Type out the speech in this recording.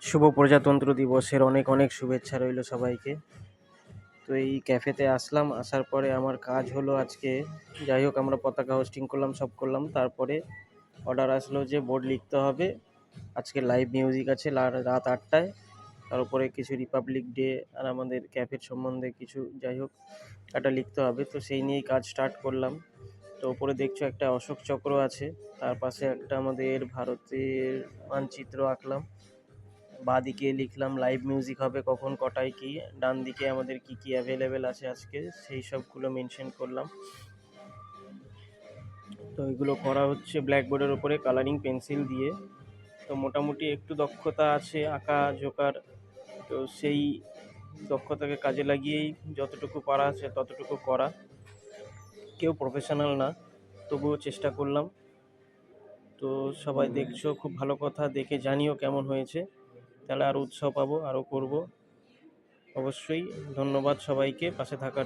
শুভ প্রজাতন্ত্র দিবসের অনেক অনেক শুভেচ্ছা রইল সবাইকে। তো এই ক্যাফেতে আসলাম, আসার পরে আমার কাজ হলো আজকে, যাই হোক আমরা পতাকা হোস্টিং করলাম, সব করলাম। তারপরে অর্ডার আসলো যে বোর্ড লিখতে হবে, আজকে লাইভ মিউজিক আছে রাত 8টায়। তার উপরে কিছু রিপাবলিক ডে আর আমাদের ক্যাফের সম্বন্ধে কিছু, যাই হোক একটা লিখতে হবে। তো সেই নিয়েই কাজ স্টার্ট করলাম। তো ওপরে দেখছো একটা অশোক চক্র আছে, তার পাশে একটা আমাদের ভারতের মানচিত্র আঁকলাম। বাঁদিকে লিখলাম লাইভ মিউজিক হবে কখন কটায় কি, ডান দিকে আমাদের কি কি অ্যাভেলেবেল আছে আজকে সেই সবগুলো মেনশন করলাম। তো এগুলো করা হচ্ছে ব্ল্যাকবোর্ডের ওপরে কালারিং পেন্সিল দিয়ে। তো মোটামুটি একটু দক্ষতা আছে আঁকা ঝোঁকার, তো সেই দক্ষতাকে কাজে লাগিয়েই যতটুকু পারা আছে ততটুকু করা। কেউ প্রফেশনাল না, তবুও চেষ্টা করলাম। তো সবাই দেখছো, খুব ভালো কথা, দেখে জানিও কেমন হয়েছে, তাহলে আরও উৎসাহ পাবো, আরও করব। অবশ্যই ধন্যবাদ সবাইকে পাশে থাকার